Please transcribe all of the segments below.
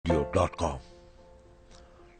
.com।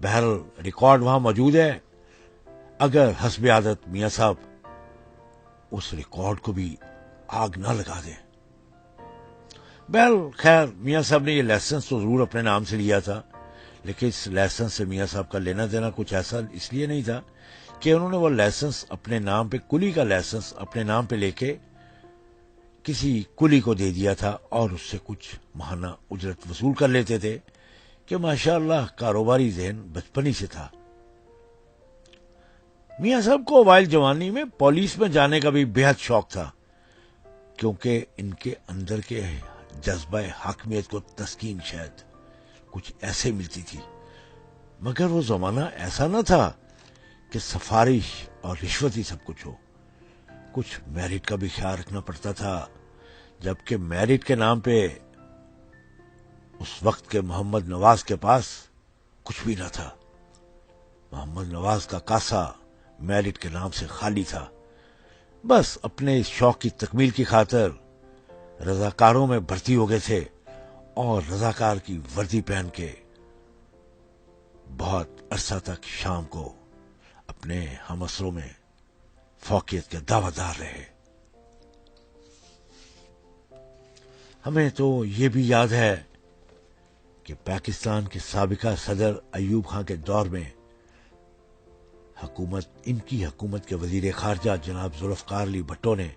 بہرحال ریکارڈ وہاں موجود ہے، اگر حسب عادت میاں صاحب اس ریکارڈ کو بھی آگ نہ لگا دیں۔ بہرحال خیر، میاں صاحب نے یہ لائسنس تو ضرور اپنے نام سے لیا تھا، لیکن اس لائسنس سے میاں صاحب کا لینا دینا کچھ ایسا اس لیے نہیں تھا کہ انہوں نے وہ لائسنس اپنے نام پہ، کلی کا لائسنس اپنے نام پہ لے کے کسی کلی کو دے دیا تھا اور اس سے کچھ ماہانہ اجرت وصول کر لیتے تھے کہ ماشاءاللہ کاروباری ذہن بچپن ہی سے تھا۔ میاں صاحب کو اوائل جوانی میں پولیس میں جانے کا بھی بے حد شوق تھا، کیونکہ ان کے اندر کے جذبہ حاکمیت کو تسکین شاید کچھ ایسے ملتی تھی، مگر وہ زمانہ ایسا نہ تھا کہ سفارش اور رشوت ہی سب کچھ ہو، کچھ میرٹ کا بھی خیال رکھنا پڑتا تھا، جبکہ میرٹ کے نام پہ اس وقت کے محمد نواز کے پاس کچھ بھی نہ تھا۔ محمد نواز کا کاسا میرٹ کے نام سے خالی تھا، بس اپنے اس شوق کی تکمیل کی خاطر رضاکاروں میں بھرتی ہو گئے تھے اور رضاکار کی وردی پہن کے بہت عرصہ تک شام کو اپنے ہم عصروں میں فوقیت کے دعویٰ دار رہے۔ ہمیں تو یہ بھی یاد ہے کہ پاکستان کے سابقہ صدر ایوب خان کے دور میں ان کی حکومت کے وزیر خارجہ جناب ذوالفقار علی بھٹو نے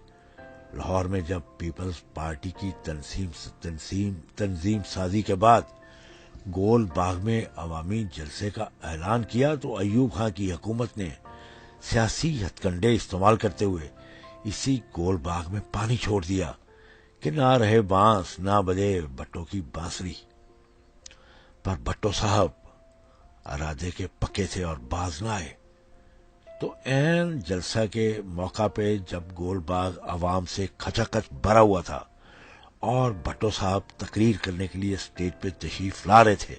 لاہور میں جب پیپلز پارٹی کی تنظیم سازی کے بعد گول باغ میں عوامی جلسے کا اعلان کیا تو ایوب خان کی حکومت نے سیاسی ہتھ کنڈے استعمال کرتے ہوئے اسی گول باغ میں پانی چھوڑ دیا کہ نہ رہے بانس نہ بجے بھٹو کی بانسری۔ پر بھٹو صاحب ارادے کے پکے تھے اور باز نہ آئے، تو عین جلسہ کے موقع پہ جب گول باغ عوام سے کھچا کچ بھرا ہوا تھا اور بھٹو صاحب تقریر کرنے کے لیے اسٹیج پہ تشریف لا رہے تھے،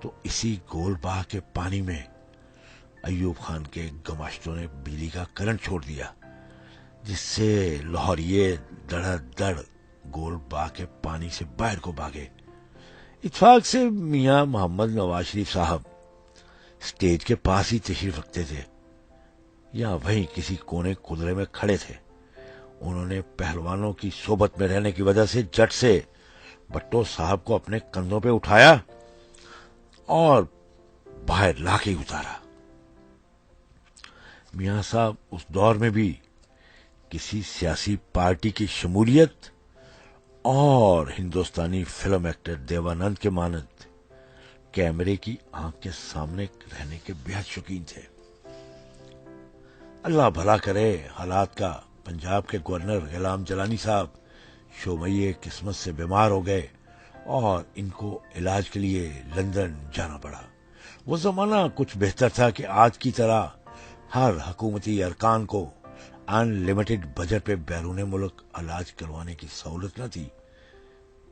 تو اسی گول باغ کے پانی میں ایوب خان کے گماشتوں نے بجلی کا کرنٹ چھوڑ دیا، جس سے لاہوریے دڑ دڑ گول باغ کے پانی سے باہر کو بھاگے۔ اتفاق سے میاں محمد نواز شریف صاحب اسٹیج کے پاس ہی تشریف رکھتے تھے یا وہیں کسی کونے قدرے میں کھڑے تھے۔ انہوں نے پہلوانوں کی صحبت میں رہنے کی وجہ سے جٹ سے بھٹو صاحب کو اپنے کندھوں پہ اٹھایا اور باہر لا کے اتارا۔ میاں صاحب اس دور میں بھی کسی سیاسی پارٹی کی شمولیت اور ہندوستانی فلم ایکٹر دیوانند کے مانند کیمرے کی آنکھ کے سامنے رہنے کے بے حد شوقین تھے۔ اللہ بھلا کرے حالات کا، پنجاب کے گورنر غلام جلانی صاحب شومیہ قسمت سے بیمار ہو گئے اور ان کو علاج کے لیے لندن جانا پڑا۔ وہ زمانہ کچھ بہتر تھا کہ آج کی طرح ہر حکومتی ارکان کو ان لمیٹڈ بجٹ پہ بیرون ملک علاج کروانے کی سہولت نہ تھی۔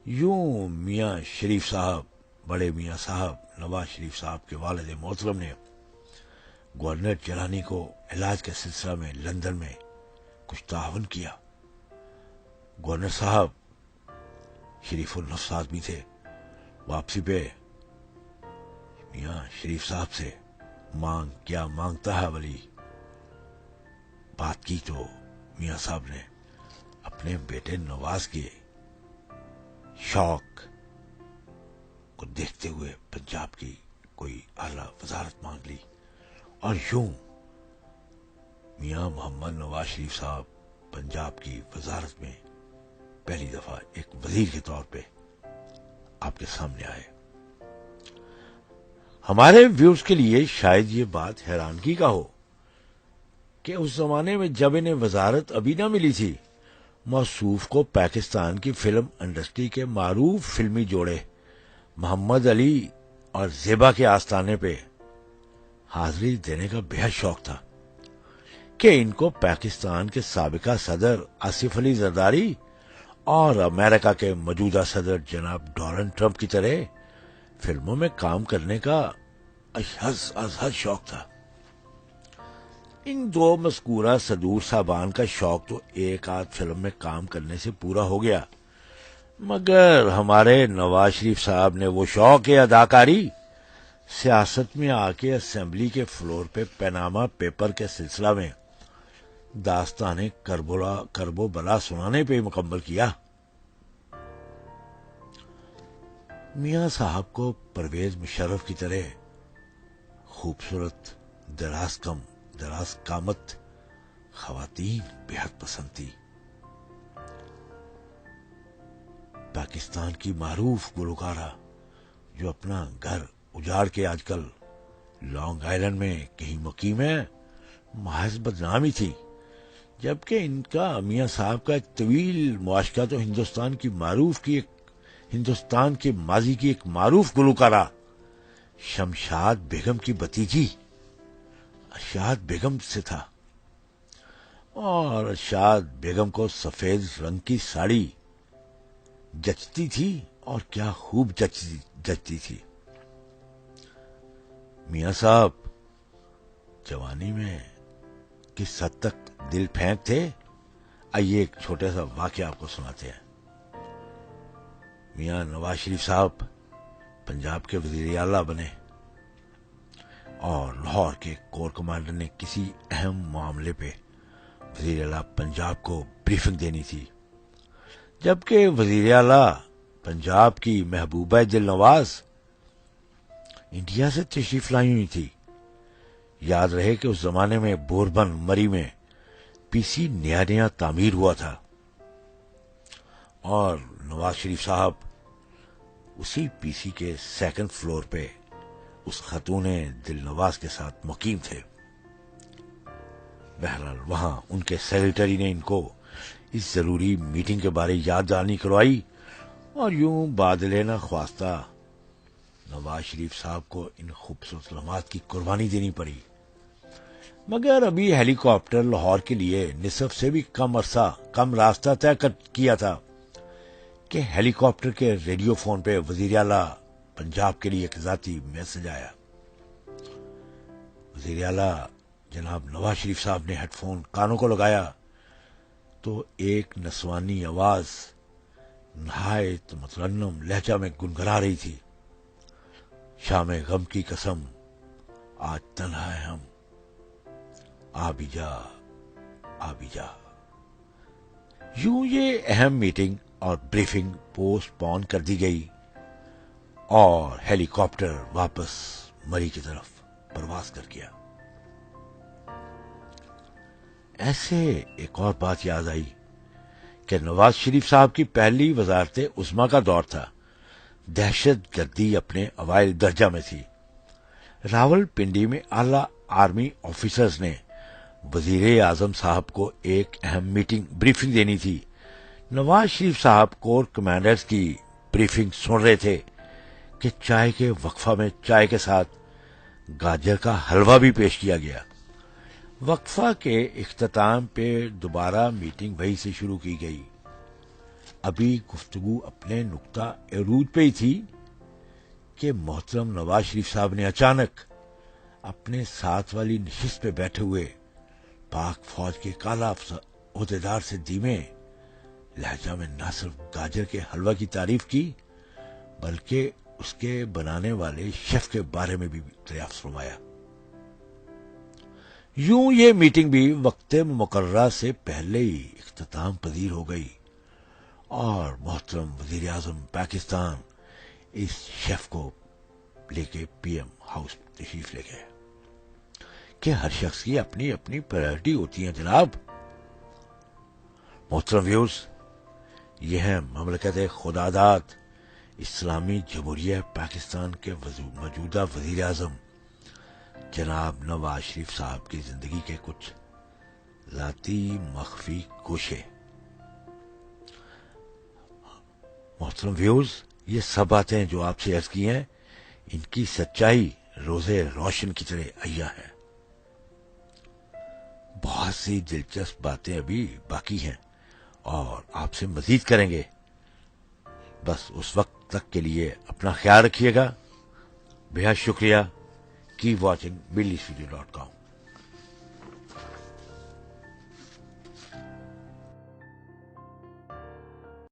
یوں میاں شریف صاحب، بڑے میاں صاحب نواز شریف صاحب کے والد محترم نے گورنر جیلانی کو علاج کے سلسلہ میں لندن میں کچھ تعاون کیا۔ گورنر صاحب شریف النفس آدمی تھے، واپسی پہ میاں شریف صاحب سے مانگ کیا مانگتا ہے ولی بات کی تو میاں صاحب نے اپنے بیٹے نواز کے شوق کو دیکھتے ہوئے پنجاب کی کوئی اعلیٰ وزارت مانگ لی، اور یوں میاں محمد نواز شریف صاحب پنجاب کی وزارت میں پہلی دفعہ ایک وزیر کے طور پہ آپ کے سامنے آئے۔ ہمارے ویورز کے لیے شاید یہ بات حیرانگی کا ہو کہ اس زمانے میں جب انہیں وزارت ابھی نہ ملی تھی، موصوف کو پاکستان کی فلم انڈسٹری کے معروف فلمی جوڑے محمد علی اور زیبا کے آستانے پہ حاضری دینے کا بے حد شوق تھا کہ ان کو پاکستان کے سابقہ صدر آصف علی زرداری اور امریکہ کے موجودہ صدر جناب ڈونلڈ ٹرمپ کی طرح فلموں میں کام کرنے کا از حد شوق تھا۔ ان دو مذکورہ صدور صاحبان کا شوق تو ایک آدھ فلم میں کام کرنے سے پورا ہو گیا، مگر ہمارے نواز شریف صاحب نے وہ شوق اداکاری سیاست میں آ کے اسمبلی کے فلور پہ پیناما پیپر کے سلسلہ میں داستان کرب و بلا سنانے پہ مکمل کیا. میاں صاحب کو پرویز مشرف کی طرح خوبصورت دراز قامت خواتین بےحد پسند تھی. پاکستان کی معروف گلوکارہ جو اپنا گھر اجاڑ کے آج کل لانگ آئلینڈ میں کہیں مقیم ہے، محض بدنامی تھی، جبکہ ان کا میاں صاحب کا ایک طویل معاشقہ تو ہندوستان کے ماضی کی ایک معروف گلوکارہ شمشاد بیگم کی بھتیجی ارشاد بیگم سے تھا. اور ارشاد بیگم کو سفید رنگ کی ساڑی جچتی تھی، اور کیا خوب جچتی تھی. میاں صاحب جوانی میں کس حد تک دل پھینک تھے، آئیے ایک چھوٹا سا واقعہ آپ کو سناتے ہیں. میاں نواز شریف صاحب پنجاب کے وزیر اعلیٰ بنے، اور لاہور کے کور کمانڈر نے کسی اہم معاملے پہ وزیر اعلیٰ پنجاب کو بریفنگ دینی تھی، جبکہ وزیر اعلیٰ پنجاب کی محبوبہ دل نواز انڈیا سے تشریف لائی ہوئی تھی. یاد رہے کہ اس زمانے میں بوربن مری میں پی سی نیا تعمیر ہوا تھا، اور نواز شریف صاحب اسی پی سی کے سیکنڈ فلور پہ اس خاتون دل نواز کے ساتھ مقیم تھے. بہرحال وہاں ان کے سیکرٹری نے ان کو اس ضروری میٹنگ کے بارے یاد دہانی کروائی، اور یوں بادلے نہ خواستہ نواز شریف صاحب کو ان خوبصورت لمحات کی قربانی دینی پڑی. مگر ابھی ہیلی کاپٹر لاہور کے لیے نصف سے بھی کم راستہ طے کیا تھا کہ ہیلی کاپٹر کے ریڈیو فون پہ وزیر اعلیٰ پنجاب کے لیے ایک ذاتی میسج آیا. وزیر اعلیٰ جناب نواز شریف صاحب نے ہیڈ فون کانوں کو لگایا تو ایک نسوانی آواز نہایت مترنم لہجہ میں گنگنا رہی تھی: شام غم کی قسم آج تنہا ہے ہم، آ بھی جا آ بھی جا. یوں یہ اہم میٹنگ اور بریفنگ پوسٹ پون کر دی گئی، اور ہیلی کاپٹر واپس مری کی طرف پرواز کر گیا. ایسے ایک اور بات یاد آئی کہ نواز شریف صاحب کی پہلی وزارت عظمیٰ کا دور تھا. دہشت گردی اپنے اوائل درجہ میں تھی. راول پنڈی میں اعلی آرمی آفیسرز نے وزیر اعظم صاحب کو ایک اہم بریفنگ دینی تھی. نواز شریف صاحب کور کمانڈرز کی بریفنگ سن رہے تھے کہ چائے کے وقفہ میں چائے کے ساتھ گاجر کا حلوہ بھی پیش کیا گیا. وقفہ کے اختتام پہ دوبارہ میٹنگ وہی سے شروع کی گئی. ابھی گفتگو اپنے نقطہ عروج پہ ہی تھی کہ محترم نواز شریف صاحب نے اچانک اپنے ساتھ والی نشست پہ بیٹھے ہوئے پاک فوج کے کالا عہدیدار سے دھیمے لہجہ میں نہ صرف گاجر کے حلوہ کی تعریف کی بلکہ اس کے بنانے والے شیف کے بارے میں بھی دریافت فرمایا. یوں یہ میٹنگ بھی وقت مقررہ سے پہلے ہی اختتام پذیر ہو گئی، اور محترم وزیر اعظم پاکستان اس شیف کو لے کے پی ایم ہاؤس تشریف لے گئے کہ ہر شخص کی اپنی اپنی پرائرٹی ہوتی ہیں جناب. محترم ویورز، یہ ہے مملکت خداداد اسلامی جمہوریہ پاکستان کے موجودہ وزیر اعظم جناب نواز شریف صاحب کی زندگی کے کچھ ذاتی مخفی گوشے. محترم ویورز، یہ سب باتیں جو آپ سے عرض کی ہیں، ان کی سچائی روزے روشن کی طرح عیاں ہے. بہت سی دلچسپ باتیں ابھی باقی ہیں اور آپ سے مزید کریں گے. بس اس وقت تک کے لیے اپنا خیال رکھیے گا. بہت شکریہ. Keep watching BillysVideo.com.